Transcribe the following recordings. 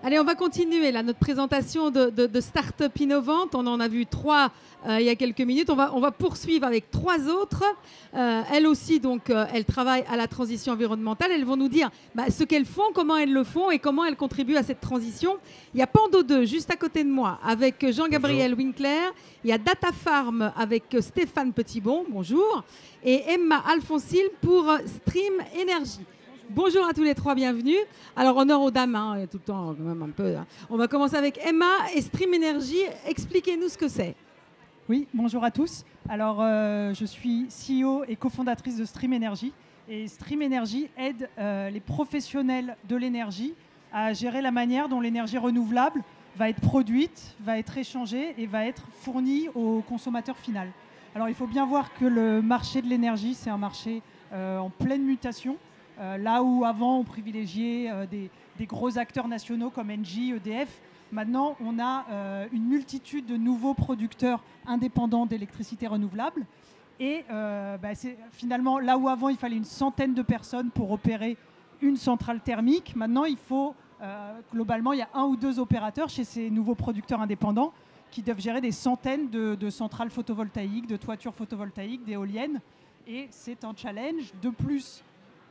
Allez, on va continuer là, notre présentation de start-up innovantes. On en a vu 3 il y a quelques minutes. On va poursuivre avec 3 autres. Elles aussi, donc, elles travaillent à la transition environnementale. Elles vont nous dire ce qu'elles font, comment elles le font et comment elles contribuent à cette transition. Il y a Pando 2, juste à côté de moi, avec Jean-Gabriel Winkler. Il y a Data Farm avec Stéphane Petitbon, bonjour. Et Emma Alfonsil pour Stream Energy. Bonjour à tous les 3, bienvenue. Alors, honneur aux dames, tout le temps, quand même un peu. On va commencer avec Emma et Stream Energy. Expliquez-nous ce que c'est. Oui, bonjour à tous. Alors, je suis CEO et cofondatrice de Stream Energy. Et Stream Energy aide les professionnels de l'énergie à gérer la manière dont l'énergie renouvelable va être produite, va être échangée et va être fournie au consommateur final. Alors, il faut bien voir que le marché de l'énergie, c'est un marché en pleine mutation. Là où avant on privilégiait des gros acteurs nationaux comme Engie, EDF, maintenant on a une multitude de nouveaux producteurs indépendants d'électricité renouvelable. Et c'est finalement là où avant il fallait une centaine de personnes pour opérer une centrale thermique, maintenant il faut globalement il y a 1 ou 2 opérateurs chez ces nouveaux producteurs indépendants qui doivent gérer des centaines de centrales photovoltaïques, de toitures photovoltaïques, d'éoliennes. Et c'est un challenge. De plus,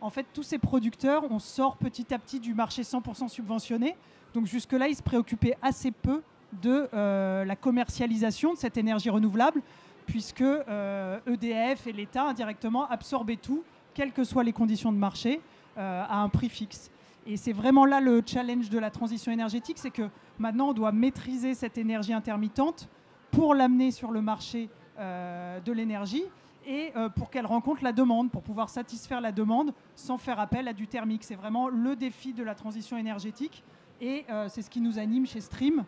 en fait, tous ces producteurs, on sort petit à petit du marché 100% subventionné. Donc jusque-là, ils se préoccupaient assez peu de la commercialisation de cette énergie renouvelable, puisque EDF et l'État indirectement absorbaient tout, quelles que soient les conditions de marché, à un prix fixe. Et c'est vraiment là le challenge de la transition énergétique, c'est que maintenant, on doit maîtriser cette énergie intermittente pour l'amener sur le marché de l'énergie. Et pour qu'elle rencontre la demande, pour pouvoir satisfaire la demande sans faire appel à du thermique. C'est vraiment le défi de la transition énergétique et c'est ce qui nous anime chez Stream,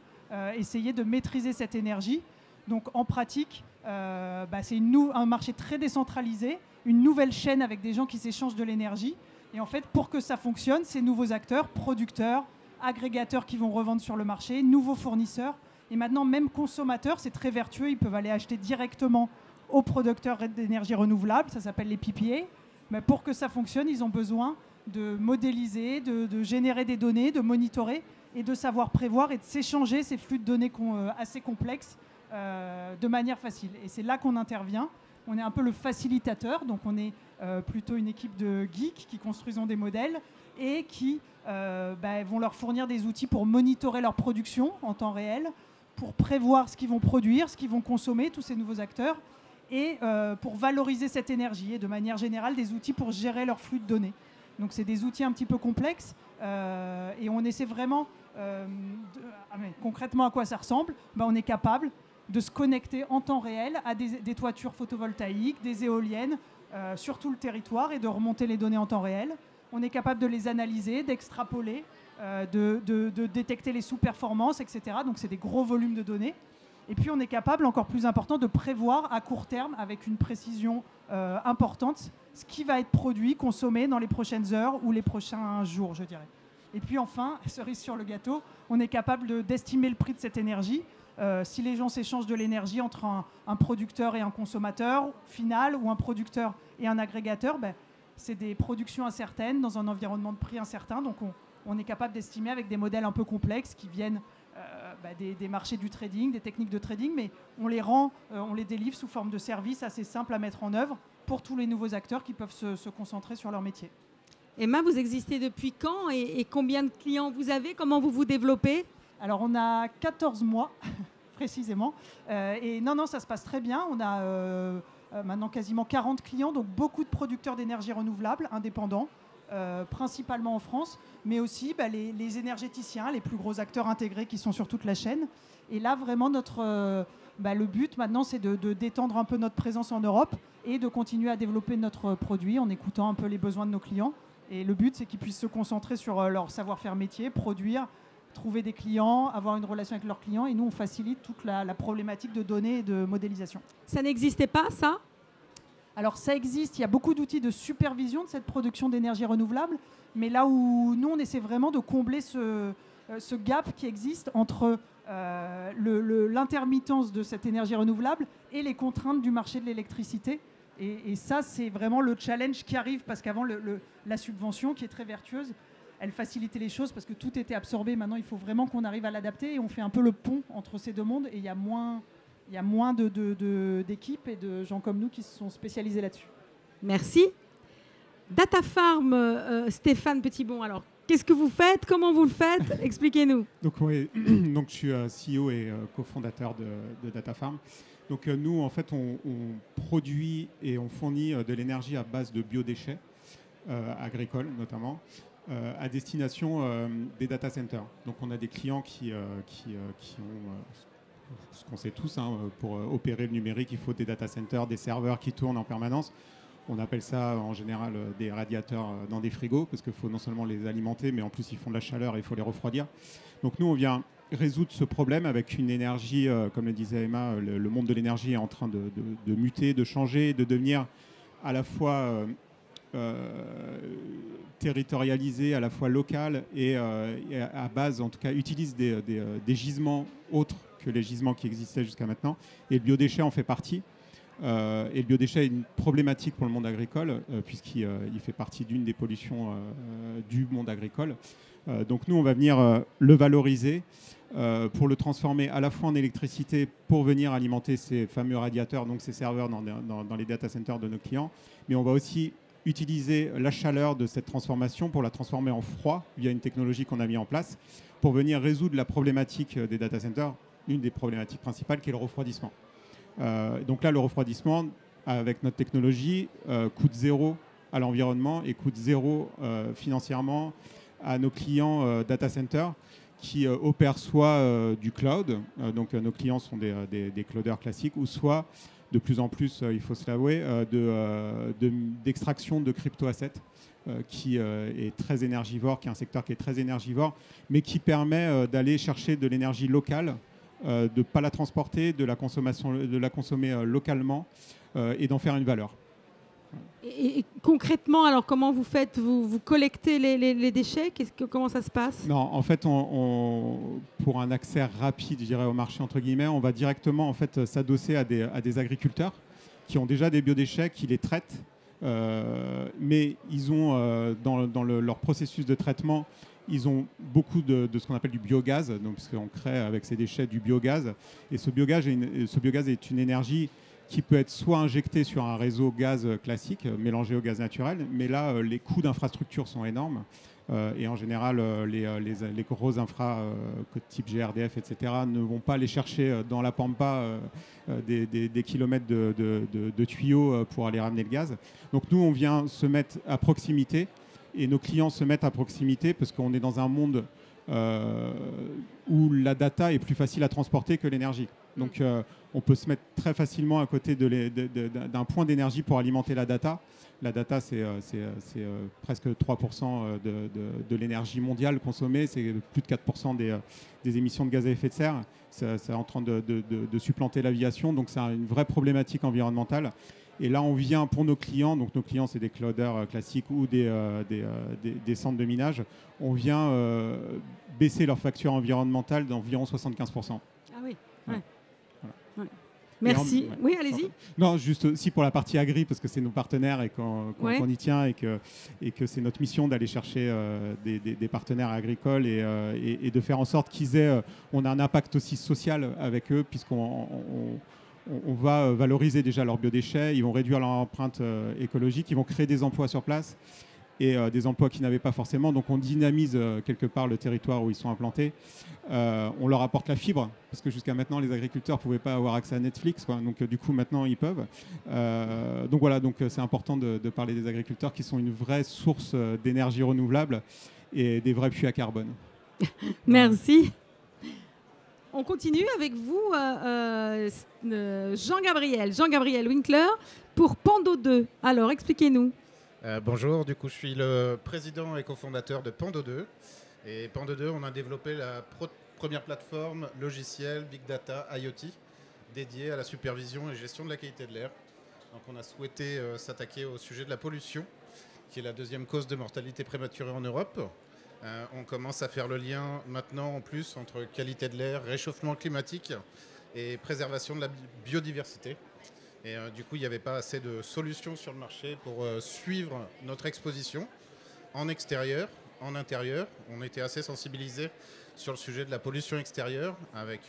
essayer de maîtriser cette énergie. Donc en pratique, c'est un marché très décentralisé, une nouvelle chaîne avec des gens qui s'échangent de l'énergie. Et en fait, pour que ça fonctionne, ces nouveaux acteurs, producteurs, agrégateurs qui vont revendre sur le marché, nouveaux fournisseurs et maintenant même consommateurs, c'est très vertueux, ils peuvent aller acheter directement aux producteurs d'énergie renouvelable, ça s'appelle les PPA. Mais pour que ça fonctionne, ils ont besoin de modéliser, de générer des données, de monitorer et de savoir prévoir et de s'échanger ces flux de données assez complexes de manière facile. Et c'est là qu'on intervient. On est un peu le facilitateur, donc on est plutôt une équipe de geeks qui construisent des modèles et qui vont leur fournir des outils pour monitorer leur production en temps réel, pour prévoir ce qu'ils vont produire, ce qu'ils vont consommer, tous ces nouveaux acteurs, et pour valoriser cette énergie et de manière générale des outils pour gérer leur flux de données. Donc c'est des outils un petit peu complexes et on essaie vraiment concrètement à quoi ça ressemble. On est capable de se connecter en temps réel à des toitures photovoltaïques, des éoliennes sur tout le territoire et de remonter les données en temps réel. On est capable de les analyser, d'extrapoler, de détecter les sous-performances, etc. Donc c'est des gros volumes de données. Et puis, on est capable, encore plus important, de prévoir à court terme, avec une précision importante, ce qui va être produit, consommé dans les prochaines heures ou les prochains jours, je dirais. Et puis, enfin, cerise sur le gâteau, on est capable d'estimer le prix de cette énergie. Si les gens s'échangent de l'énergie entre un producteur et un consommateur final ou un producteur et un agrégateur, c'est des productions incertaines dans un environnement de prix incertain. Donc, on est capable d'estimer avec des modèles un peu complexes qui viennent des marchés du trading, des techniques de trading, mais on les délivre sous forme de services assez simples à mettre en œuvre pour tous les nouveaux acteurs qui peuvent se concentrer sur leur métier. Emma, vous existez depuis quand et combien de clients vous avez? Comment vous vous développez? Alors, on a 14 mois, précisément. Et non, ça se passe très bien. On a maintenant quasiment 40 clients, donc beaucoup de producteurs d'énergie renouvelable, indépendants, principalement en France, mais aussi les énergéticiens, les plus gros acteurs intégrés qui sont sur toute la chaîne. Et là, vraiment, le but maintenant, c'est d'étendre un peu notre présence en Europe et de continuer à développer notre produit en écoutant un peu les besoins de nos clients. Et le but, c'est qu'ils puissent se concentrer sur leur savoir-faire métier, produire, trouver des clients, avoir une relation avec leurs clients. Et nous, on facilite toute la problématique de données et de modélisation. Ça n'existait pas, ça ? Alors ça existe, il y a beaucoup d'outils de supervision de cette production d'énergie renouvelable, mais là où nous, on essaie vraiment de combler ce gap qui existe entre l'intermittence de cette énergie renouvelable et les contraintes du marché de l'électricité. Et ça, c'est vraiment le challenge qui arrive, parce qu'avant, la subvention, qui est très vertueuse, elle facilitait les choses parce que tout était absorbé. Maintenant, il faut vraiment qu'on arrive à l'adapter et on fait un peu le pont entre ces deux mondes et il y a moins d'équipes et de gens comme nous qui se sont spécialisés là-dessus. Merci. Data Farm, Stéphane Petitbon, alors qu'est-ce que vous faites? Comment vous le faites? Expliquez-nous. Donc, donc je suis CEO et cofondateur de Data Farm. Donc nous, en fait, on produit et on fournit de l'énergie à base de biodéchets agricoles notamment à destination des data centers. Donc on a des clients qui ont ce qu'on sait tous, pour opérer le numérique, il faut des data centers, des serveurs qui tournent en permanence. On appelle ça en général des radiateurs dans des frigos parce qu'il faut non seulement les alimenter, mais en plus ils font de la chaleur et il faut les refroidir. Donc nous, on vient résoudre ce problème avec une énergie, comme le disait Emma, le monde de l'énergie est en train de muter, de changer, de devenir à la fois territorialisé, à la fois local et à base, en tout cas, utilise des gisements autres que les gisements qui existaient jusqu'à maintenant. Et le biodéchet en fait partie. Et le biodéchet est une problématique pour le monde agricole, puisqu'il fait partie d'une des pollutions du monde agricole. Donc nous, on va venir le valoriser pour le transformer à la fois en électricité pour venir alimenter ces fameux radiateurs, donc ces serveurs dans les data centers de nos clients. Mais on va aussi utiliser la chaleur de cette transformation pour la transformer en froid via une technologie qu'on a mis en place pour venir résoudre la problématique des data centers, une des problématiques principales qui est le refroidissement. Donc là, le refroidissement, avec notre technologie, coûte zéro à l'environnement et coûte zéro financièrement à nos clients data centers qui opèrent soit du cloud, donc nos clients sont des clouders classiques, ou soit de plus en plus, il faut se l'avouer, d'extraction de crypto-assets qui est très énergivore, qui est un secteur qui est très énergivore, mais qui permet d'aller chercher de l'énergie locale, de ne pas la transporter, de la consommer localement et d'en faire une valeur. Et concrètement, alors comment vous faites? Vous collectez les déchets? Comment ça se passe? Non, en fait, pour un accès rapide, je dirais, au marché, entre guillemets, on va directement en fait, s'adosser à des agriculteurs qui ont déjà des biodéchets, qui les traitent, mais ils ont, dans leur processus de traitement, ils ont beaucoup de ce qu'on appelle du biogaz, donc, parce qu'on crée avec ces déchets du biogaz. Et ce biogaz est une énergie qui peut être soit injectée sur un réseau gaz classique, mélangé au gaz naturel, mais là, les coûts d'infrastructure sont énormes. Et en général, les gros infras type GRDF, etc., ne vont pas aller chercher dans la pampa des kilomètres de tuyaux pour aller ramener le gaz. Donc nous, on vient se mettre à proximité et nos clients se mettent à proximité parce qu'on est dans un monde où la data est plus facile à transporter que l'énergie. Donc on peut se mettre très facilement à côté d'un point d'énergie pour alimenter la data. La data, c'est presque 3% de l'énergie mondiale consommée, c'est plus de 4% des émissions de gaz à effet de serre. C'est en train de supplanter l'aviation, donc c'est une vraie problématique environnementale. Et là, on vient pour nos clients, donc nos clients, c'est des clouders classiques ou des centres de minage, on vient baisser leur facture environnementale d'environ 75%. Ah oui, ouais. Ouais. Merci. Oui, allez-y. Non, juste aussi pour la partie agri, parce que c'est nos partenaires et qu'on y tient et que c'est notre mission d'aller chercher des partenaires agricoles et de faire en sorte on a un impact aussi social avec eux, puisqu'on va valoriser déjà leurs biodéchets, ils vont réduire leur empreinte écologique, ils vont créer des emplois sur place et des emplois qu'ils n'avaient pas forcément. Donc on dynamise quelque part le territoire où ils sont implantés. On leur apporte la fibre, parce que jusqu'à maintenant, les agriculteurs ne pouvaient pas avoir accès à Netflix, quoi. Donc du coup, maintenant, ils peuvent. Donc voilà, c'est important de parler des agriculteurs qui sont une vraie source d'énergie renouvelable et des vrais puits à carbone. Merci. On continue avec vous, Jean-Gabriel Winkler, pour Pando 2. Alors, expliquez-nous. Bonjour, du coup, je suis le président et cofondateur de Pando 2. Et Pando 2, on a développé la première plateforme logicielle Big Data IoT dédiée à la supervision et gestion de la qualité de l'air. Donc, on a souhaité s'attaquer au sujet de la pollution, qui est la deuxième cause de mortalité prématurée en Europe. On commence à faire le lien maintenant en plus entre qualité de l'air, réchauffement climatique et préservation de la biodiversité. Et du coup, il n'y avait pas assez de solutions sur le marché pour suivre notre exposition en extérieur en intérieur. On était assez sensibilisés sur le sujet de la pollution extérieure avec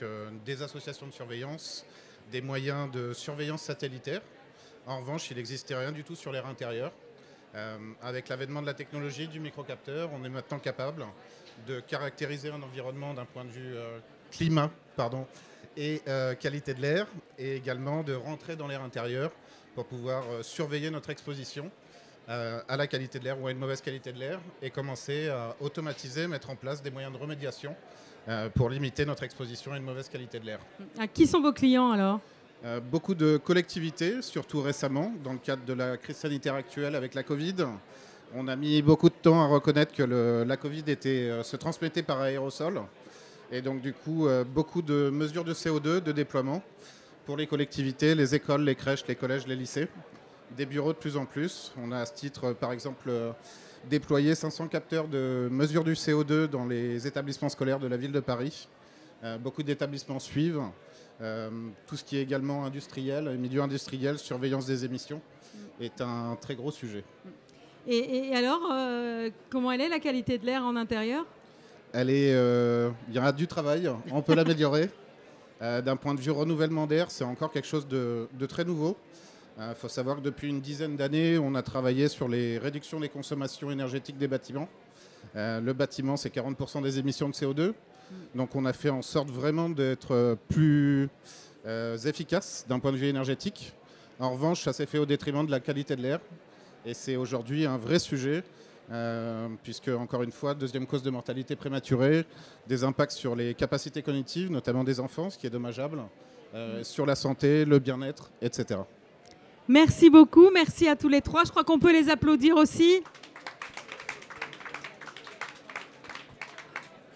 des associations de surveillance, des moyens de surveillance satellitaire. En revanche, il n'existait rien du tout sur l'air intérieur. Avec l'avènement de la technologie du microcapteur, on est maintenant capable de caractériser un environnement d'un point de vue climat et qualité de l'air, et également de rentrer dans l'air intérieur pour pouvoir surveiller notre exposition à la qualité de l'air ou à une mauvaise qualité de l'air et commencer à automatiser, mettre en place des moyens de remédiation pour limiter notre exposition à une mauvaise qualité de l'air. Qui sont vos clients alors ? Beaucoup de collectivités, surtout récemment, dans le cadre de la crise sanitaire actuelle avec la Covid. On a mis beaucoup de temps à reconnaître que la Covid se transmettait par aérosol. Et donc du coup, beaucoup de mesures de CO2, de déploiement pour les collectivités, les écoles, les crèches, les collèges, les lycées. Des bureaux de plus en plus. On a à ce titre, par exemple, déployé 500 capteurs de mesure du CO2 dans les établissements scolaires de la ville de Paris. Beaucoup d'établissements suivent. Tout ce qui est également industriel, milieu industriel, surveillance des émissions, est un très gros sujet. Et alors, comment elle est la qualité de l'air en intérieur ? Il y a du travail, on peut l'améliorer. D'un point de vue renouvellement d'air, c'est encore quelque chose de très nouveau. Il faut savoir que depuis une dizaine d'années, on a travaillé sur les réductions des consommations énergétiques des bâtiments. Le bâtiment, c'est 40% des émissions de CO2. Donc on a fait en sorte vraiment d'être plus efficace d'un point de vue énergétique. En revanche, ça s'est fait au détriment de la qualité de l'air. Et c'est aujourd'hui un vrai sujet, puisque, encore une fois, deuxième cause de mortalité prématurée, des impacts sur les capacités cognitives, notamment des enfants, ce qui est dommageable, sur la santé, le bien-être, etc. Merci beaucoup, merci à tous les trois. Je crois qu'on peut les applaudir aussi.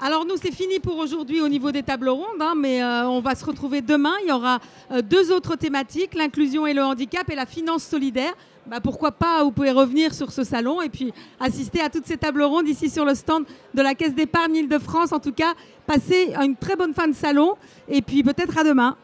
Alors nous, c'est fini pour aujourd'hui au niveau des tables rondes, mais on va se retrouver demain. Il y aura 2 autres thématiques, l'inclusion et le handicap et la finance solidaire. Pourquoi pas, vous pouvez revenir sur ce salon et puis assister à toutes ces tables rondes ici sur le stand de la Caisse d'épargne Île-de-France. En tout cas, passez une très bonne fin de salon et puis peut-être à demain.